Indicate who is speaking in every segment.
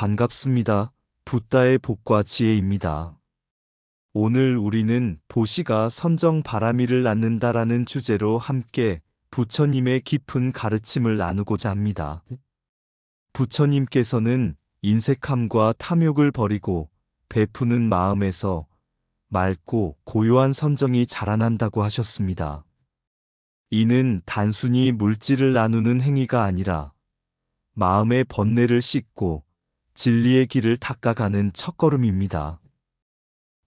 Speaker 1: 반갑습니다. 붓다의 복과 지혜입니다. 오늘 우리는 보시가 선정 바람이를 낳는다라는 주제로 함께 부처님의 깊은 가르침을 나누고자 합니다. 부처님께서는 인색함과 탐욕을 버리고 베푸는 마음에서 맑고 고요한 선정이 자라난다고 하셨습니다. 이는 단순히 물질을 나누는 행위가 아니라 마음의 번뇌를 씻고 진리의 길을 닦아가는 첫걸음입니다.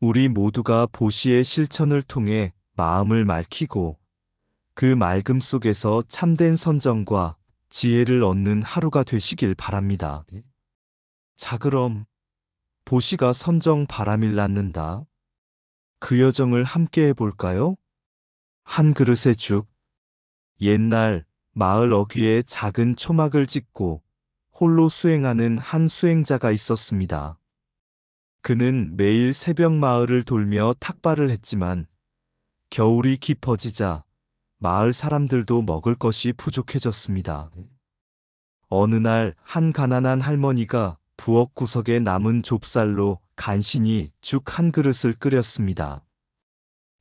Speaker 1: 우리 모두가 보시의 실천을 통해 마음을 맑히고 그 맑음 속에서 참된 선정과 지혜를 얻는 하루가 되시길 바랍니다. 자, 그럼 보시가 선정 바람을 낳는다. 그 여정을 함께 해볼까요? 한 그릇의 죽. 옛날 마을 어귀에 작은 초막을 짓고 홀로 수행하는 한 수행자가 있었습니다. 그는 매일 새벽 마을을 돌며 탁발을 했지만 겨울이 깊어지자 마을 사람들도 먹을 것이 부족해졌습니다. 어느 날 한 가난한 할머니가 부엌 구석에 남은 좁쌀로 간신히 죽 한 그릇을 끓였습니다.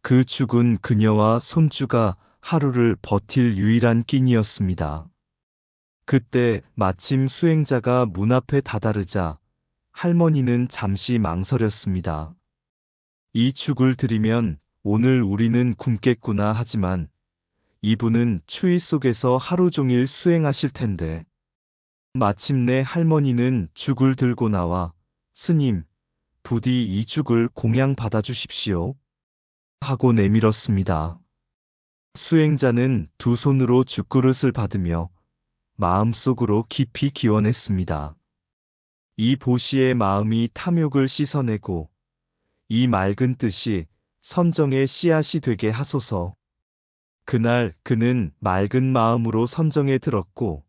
Speaker 1: 그 죽은 그녀와 손주가 하루를 버틸 유일한 끼니였습니다. 그때 마침 수행자가 문 앞에 다다르자 할머니는 잠시 망설였습니다. 이 죽을 드리면 오늘 우리는 굶겠구나 하지만 이분은 추위 속에서 하루 종일 수행하실 텐데. 마침내 할머니는 죽을 들고 나와 스님, 부디 이 죽을 공양 받아주십시오 하고 내밀었습니다. 수행자는 두 손으로 죽그릇을 받으며 마음속으로 깊이 기원했습니다. 이 보시의 마음이 탐욕을 씻어내고 이 맑은 뜻이 선정의 씨앗이 되게 하소서. 그날 그는 맑은 마음으로 선정에 들었고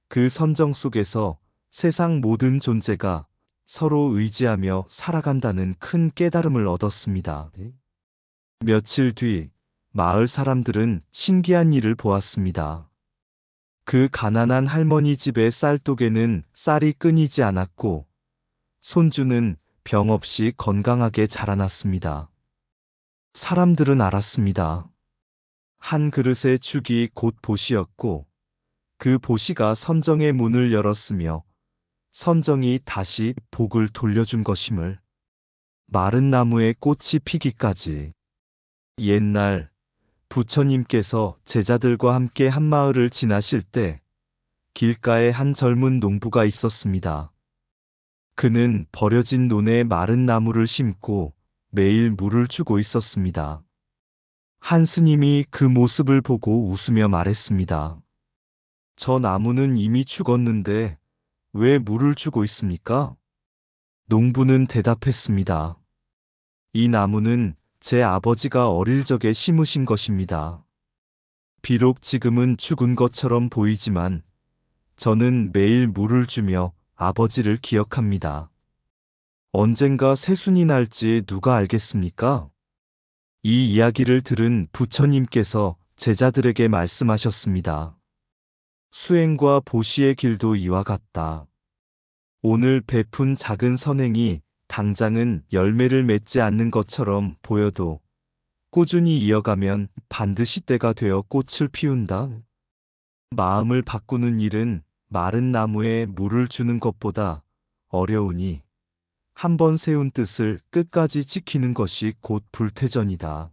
Speaker 1: 그 선정 속에서 세상 모든 존재가 서로 의지하며 살아간다는 큰 깨달음을 얻었습니다. 며칠 뒤 마을 사람들은 신기한 일을 보았습니다. 그 가난한 할머니 집의 쌀독에는 쌀이 끊이지 않았고 손주는 병 없이 건강하게 자라났습니다. 사람들은 알았습니다. 한 그릇의 죽이 곧 보시였고 그 보시가 선정의 문을 열었으며 선정이 다시 복을 돌려준 것임을. 마른 나무에 꽃이 피기까지. 옛날 부처님께서 제자들과 함께 한 마을을 지나실 때 길가에 한 젊은 농부가 있었습니다. 그는 버려진 논에 마른 나무를 심고 매일 물을 주고 있었습니다. 한 스님이 그 모습을 보고 웃으며 말했습니다. 저 나무는 이미 죽었는데 왜 물을 주고 있습니까? 농부는 대답했습니다. 이 나무는 제 아버지가 어릴 적에 심으신 것입니다. 비록 지금은 죽은 것처럼 보이지만 저는 매일 물을 주며 아버지를 기억합니다. 언젠가 새순이 날지 누가 알겠습니까? 이 이야기를 들은 부처님께서 제자들에게 말씀하셨습니다. 수행과 보시의 길도 이와 같다. 오늘 베푼 작은 선행이 당장은 열매를 맺지 않는 것처럼 보여도 꾸준히 이어가면 반드시 때가 되어 꽃을 피운다. 마음을 바꾸는 일은 마른 나무에 물을 주는 것보다 어려우니 한 번 세운 뜻을 끝까지 지키는 것이 곧 불퇴전이다.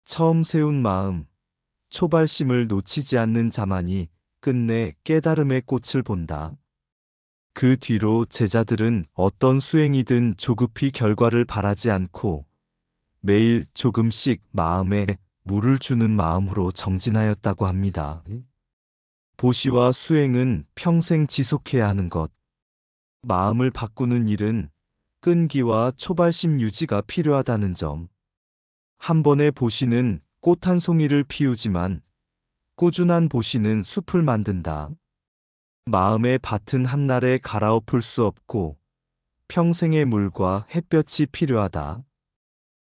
Speaker 1: 처음 세운 마음, 초발심을 놓치지 않는 자만이 끝내 깨달음의 꽃을 본다. 그 뒤로 제자들은 어떤 수행이든 조급히 결과를 바라지 않고 매일 조금씩 마음에 물을 주는 마음으로 정진하였다고 합니다. 보시와 수행은 평생 지속해야 하는 것. 마음을 바꾸는 일은 끈기와 초발심 유지가 필요하다는 점. 한 번의 보시는 꽃 한 송이를 피우지만 꾸준한 보시는 숲을 만든다. 마음의 밭은 한날에 갈아엎을 수 없고 평생의 물과 햇볕이 필요하다.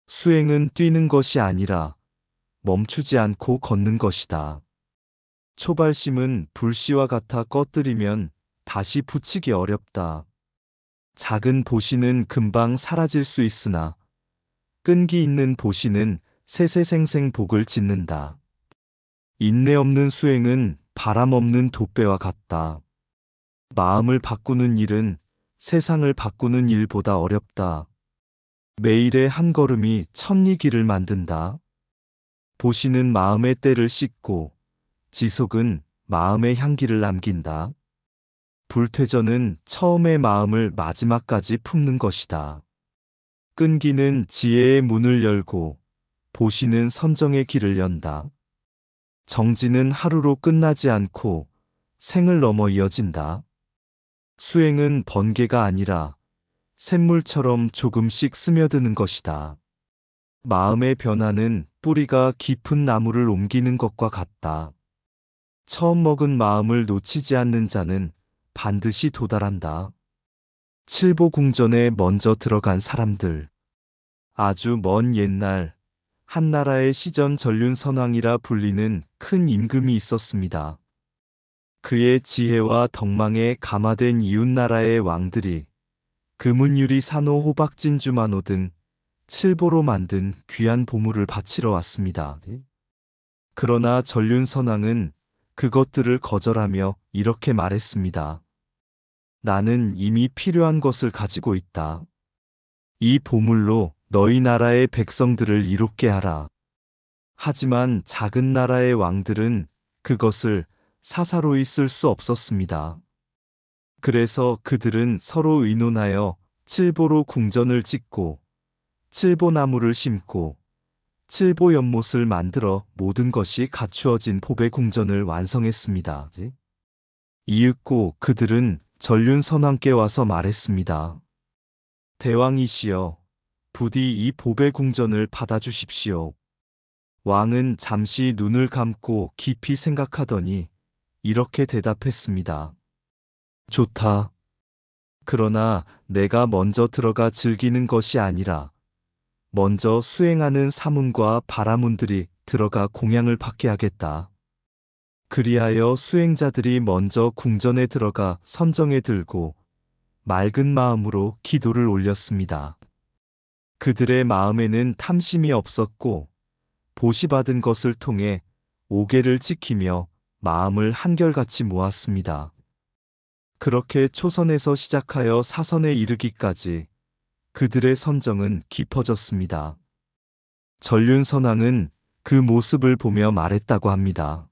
Speaker 1: 수행은 뛰는 것이 아니라 멈추지 않고 걷는 것이다. 초발심은 불씨와 같아 꺼뜨리면 다시 붙이기 어렵다. 작은 보시는 금방 사라질 수 있으나 끈기 있는 보시는 세세생생 복을 짓는다. 인내 없는 수행은 바람 없는 돛배와 같다. 마음을 바꾸는 일은 세상을 바꾸는 일보다 어렵다. 매일의 한 걸음이 천리 길을 만든다. 보시는 마음의 때를 씻고 지속은 마음의 향기를 남긴다. 불퇴전은 처음의 마음을 마지막까지 품는 것이다. 끈기는 지혜의 문을 열고 보시는 선정의 길을 연다. 정진은 하루로 끝나지 않고 생을 넘어 이어진다. 수행은 번개가 아니라 샘물처럼 조금씩 스며드는 것이다. 마음의 변화는 뿌리가 깊은 나무를 옮기는 것과 같다. 처음 먹은 마음을 놓치지 않는 자는 반드시 도달한다. 칠보궁전에 먼저 들어간 사람들. 아주 먼 옛날 한나라의 시전 전륜선왕이라 불리는 큰 임금이 있었습니다. 그의 지혜와 덕망에 감화된 이웃나라의 왕들이 금은유리 산호 호박진주만호 등 칠보로 만든 귀한 보물을 바치러 왔습니다. 그러나 전륜선왕은 그것들을 거절하며 이렇게 말했습니다. 나는 이미 필요한 것을 가지고 있다. 이 보물로 너희 나라의 백성들을 이롭게 하라. 하지만 작은 나라의 왕들은 그것을 사사로이 쓸 수 없었습니다. 그래서 그들은 서로 의논하여 칠보로 궁전을 짓고 칠보나무를 심고 칠보연못을 만들어 모든 것이 갖추어진 보배 궁전을 완성했습니다. 이윽고 그들은 전륜선왕께 와서 말했습니다. 대왕이시여, 부디 이 보배 궁전을 받아주십시오. 왕은 잠시 눈을 감고 깊이 생각하더니 이렇게 대답했습니다. 좋다. 그러나 내가 먼저 들어가 즐기는 것이 아니라 먼저 수행하는 사문과 바라문들이 들어가 공양을 받게 하겠다. 그리하여 수행자들이 먼저 궁전에 들어가 선정에 들고 맑은 마음으로 기도를 올렸습니다. 그들의 마음에는 탐심이 없었고 보시받은 것을 통해 오계를 지키며 마음을 한결같이 모았습니다. 그렇게 초선에서 시작하여 사선에 이르기까지 그들의 선정은 깊어졌습니다. 전륜선왕은 그 모습을 보며 말했다고 합니다.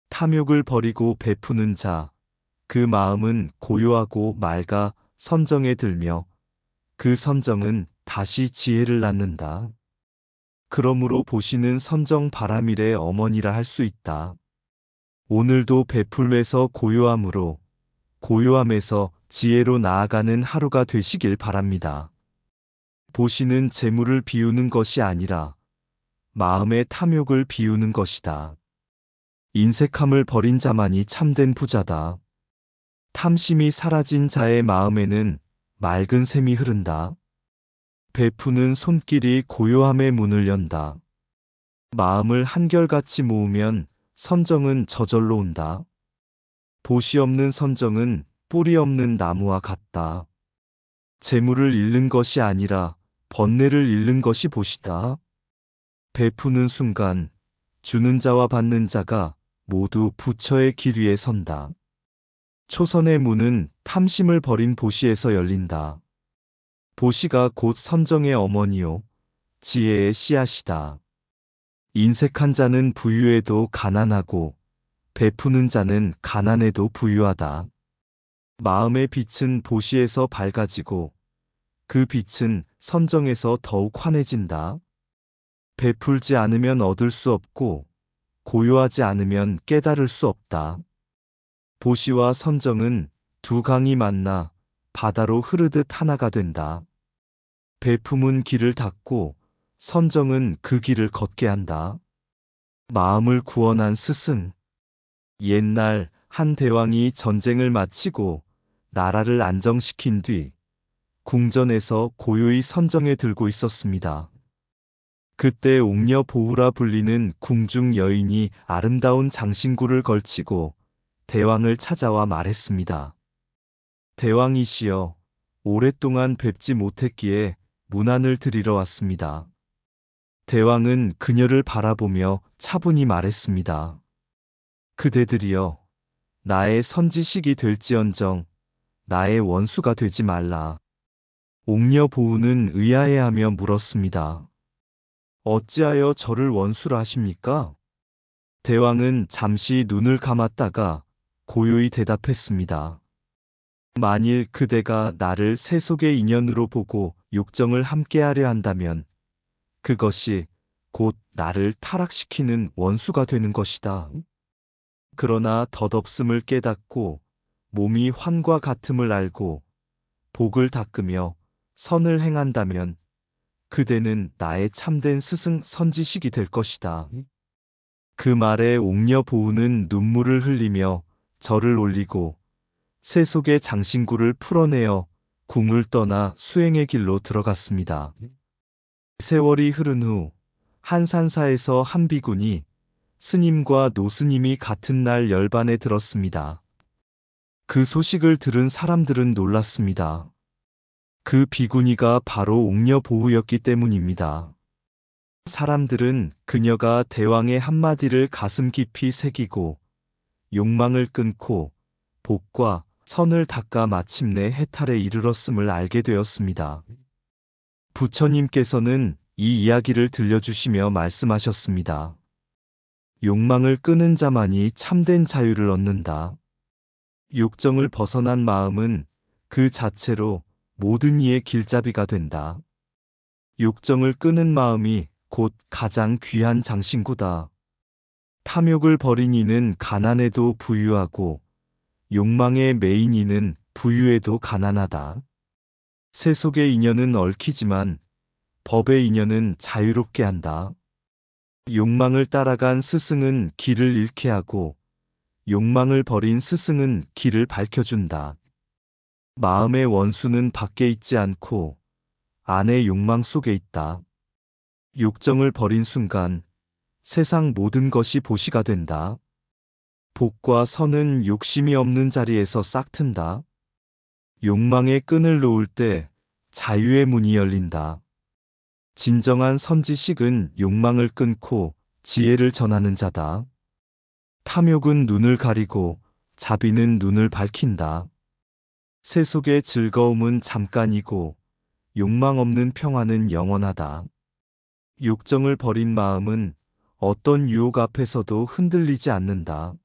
Speaker 1: 탐욕을 버리고 베푸는 자, 그 마음은 고요하고 맑아 선정에 들며 그 선정은 다시 지혜를 낳는다. 그러므로 보시는 선정 바라밀의 어머니라 할 수 있다. 오늘도 베풀면서 고요함으로, 고요함에서 지혜로 나아가는 하루가 되시길 바랍니다. 보시는 재물을 비우는 것이 아니라 마음의 탐욕을 비우는 것이다. 인색함을 버린 자만이 참된 부자다. 탐심이 사라진 자의 마음에는 맑은 샘이 흐른다. 베푸는 손길이 고요함의 문을 연다. 마음을 한결같이 모으면 선정은 저절로 온다. 보시 없는 선정은 뿌리 없는 나무와 같다. 재물을 잃는 것이 아니라 번뇌를 잃는 것이 보시다. 베푸는 순간 주는 자와 받는 자가 모두 부처의 길 위에 선다. 초선의 문은 탐심을 버린 보시에서 열린다. 보시가 곧 선정의 어머니요 지혜의 씨앗이다. 인색한 자는 부유해도 가난하고 베푸는 자는 가난해도 부유하다. 마음의 빛은 보시에서 밝아지고 그 빛은 선정에서 더욱 환해진다. 베풀지 않으면 얻을 수 없고 고요하지 않으면 깨달을 수 없다. 보시와 선정은 두 강이 만나 바다로 흐르듯 하나가 된다. 베품은 길을 닫고 선정은 그 길을 걷게 한다. 마음을 구원한 스승. 옛날 한 대왕이 전쟁을 마치고 나라를 안정시킨 뒤 궁전에서 고요히 선정에 들고 있었습니다. 그때 옥녀 보우라 불리는 궁중 여인이 아름다운 장신구를 걸치고 대왕을 찾아와 말했습니다. 대왕이시여, 오랫동안 뵙지 못했기에 문안을 드리러 왔습니다. 대왕은 그녀를 바라보며 차분히 말했습니다. 그대들이여, 나의 선지식이 될지언정 나의 원수가 되지 말라. 옥녀 보우는 의아해하며 물었습니다. 어찌하여 저를 원수라 하십니까? 대왕은 잠시 눈을 감았다가 고요히 대답했습니다. 만일 그대가 나를 세속의 인연으로 보고 욕정을 함께하려 한다면 그것이 곧 나를 타락시키는 원수가 되는 것이다. 그러나 덧없음을 깨닫고 몸이 환과 같음을 알고 복을 닦으며 선을 행한다면 그대는 나의 참된 스승 선지식이 될 것이다. 그 말에 옥녀 보우는 눈물을 흘리며 절을 올리고 세속의 장신구를 풀어내어 궁을 떠나 수행의 길로 들어갔습니다. 세월이 흐른 후 한산사에서 한 비군이 스님과 노스님이 같은 날 열반에 들었습니다. 그 소식을 들은 사람들은 놀랐습니다. 그 비구니가 바로 옥녀 보우였기 때문입니다. 사람들은 그녀가 대왕의 한마디를 가슴 깊이 새기고 욕망을 끊고 복과 선을 닦아 마침내 해탈에 이르렀음을 알게 되었습니다. 부처님께서는 이 이야기를 들려주시며 말씀하셨습니다. 욕망을 끄는 자만이 참된 자유를 얻는다. 욕정을 벗어난 마음은 그 자체로 모든 이의 길잡이가 된다. 욕정을 끄는 마음이 곧 가장 귀한 장신구다. 탐욕을 버린 이는 가난에도 부유하고 욕망에 매인 이는 부유에도 가난하다. 세속의 인연은 얽히지만 법의 인연은 자유롭게 한다. 욕망을 따라간 스승은 길을 잃게 하고 욕망을 버린 스승은 길을 밝혀준다. 마음의 원수는 밖에 있지 않고 안의 욕망 속에 있다. 욕정을 버린 순간 세상 모든 것이 보시가 된다. 복과 선은 욕심이 없는 자리에서 싹튼다. 욕망의 끈을 놓을 때 자유의 문이 열린다. 진정한 선지식은 욕망을 끊고 지혜를 전하는 자다. 탐욕은 눈을 가리고 자비는 눈을 밝힌다. 세속의 즐거움은 잠깐이고 욕망 없는 평화는 영원하다. 욕정을 버린 마음은 어떤 유혹 앞에서도 흔들리지 않는다.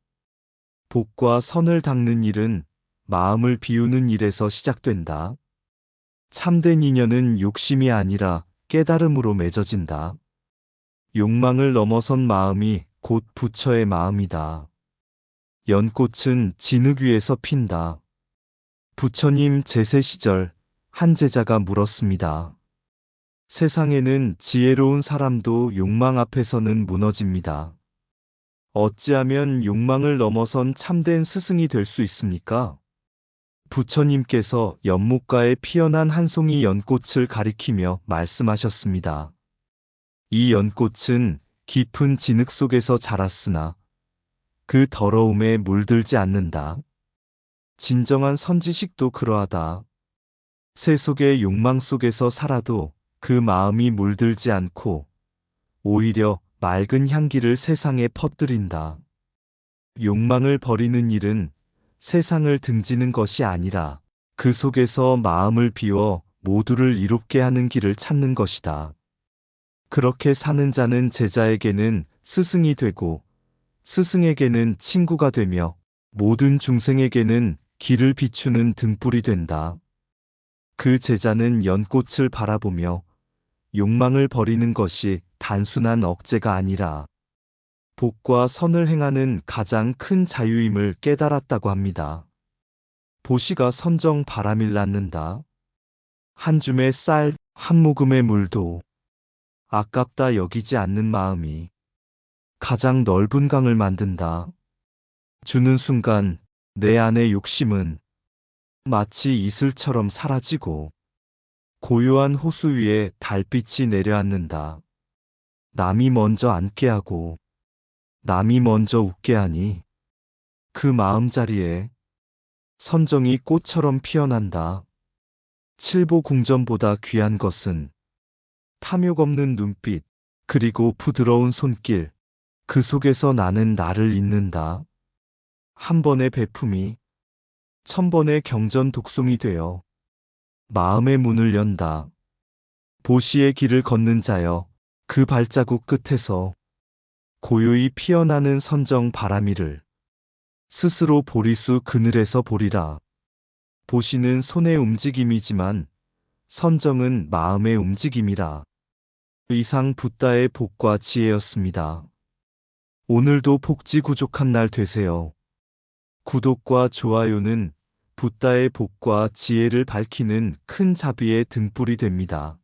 Speaker 1: 복과 선을 닦는 일은 마음을 비우는 일에서 시작된다. 참된 인연은 욕심이 아니라 깨달음으로 맺어진다. 욕망을 넘어선 마음이 곧 부처의 마음이다. 연꽃은 진흙 위에서 핀다. 부처님 제세 시절 한 제자가 물었습니다. 세상에는 지혜로운 사람도 욕망 앞에서는 무너집니다. 어찌하면 욕망을 넘어선 참된 스승이 될 수 있습니까? 부처님께서 연못가에 피어난 한 송이 연꽃을 가리키며 말씀하셨습니다. 이 연꽃은 깊은 진흙 속에서 자랐으나 그 더러움에 물들지 않는다. 진정한 선지식도 그러하다. 세속의 욕망 속에서 살아도 그 마음이 물들지 않고 오히려 맑은 향기를 세상에 퍼뜨린다. 욕망을 버리는 일은 세상을 등지는 것이 아니라 그 속에서 마음을 비워 모두를 이롭게 하는 길을 찾는 것이다. 그렇게 사는 자는 제자에게는 스승이 되고 스승에게는 친구가 되며 모든 중생에게는 길을 비추는 등불이 된다. 그 제자는 연꽃을 바라보며 욕망을 버리는 것이 단순한 억제가 아니라 복과 선을 행하는 가장 큰 자유임을 깨달았다고 합니다. 보시가 선정 바람일 낳는다. 한 줌의 쌀, 한 모금의 물도 아깝다 여기지 않는 마음이 가장 넓은 강을 만든다. 주는 순간 내 안의 욕심은 마치 이슬처럼 사라지고 고요한 호수 위에 달빛이 내려앉는다. 남이 먼저 앉게 하고 남이 먼저 웃게 하니 그 마음자리에 선정이 꽃처럼 피어난다. 칠보궁전보다 귀한 것은 탐욕 없는 눈빛, 그리고 부드러운 손길, 그 속에서 나는 나를 잇는다. 한 번의 베품이 천 번의 경전 독송이 되어 마음의 문을 연다. 보시의 길을 걷는 자여, 그 발자국 끝에서 고요히 피어나는 선정 바람이를 스스로 보리수 그늘에서 보리라. 보시는 손의 움직임이지만 선정은 마음의 움직임이라. 이상 붓다의 복과 지혜였습니다. 오늘도 복지 구족한 날 되세요. 구독과 좋아요는 붓다의 복과 지혜를 밝히는 큰 자비의 등불이 됩니다.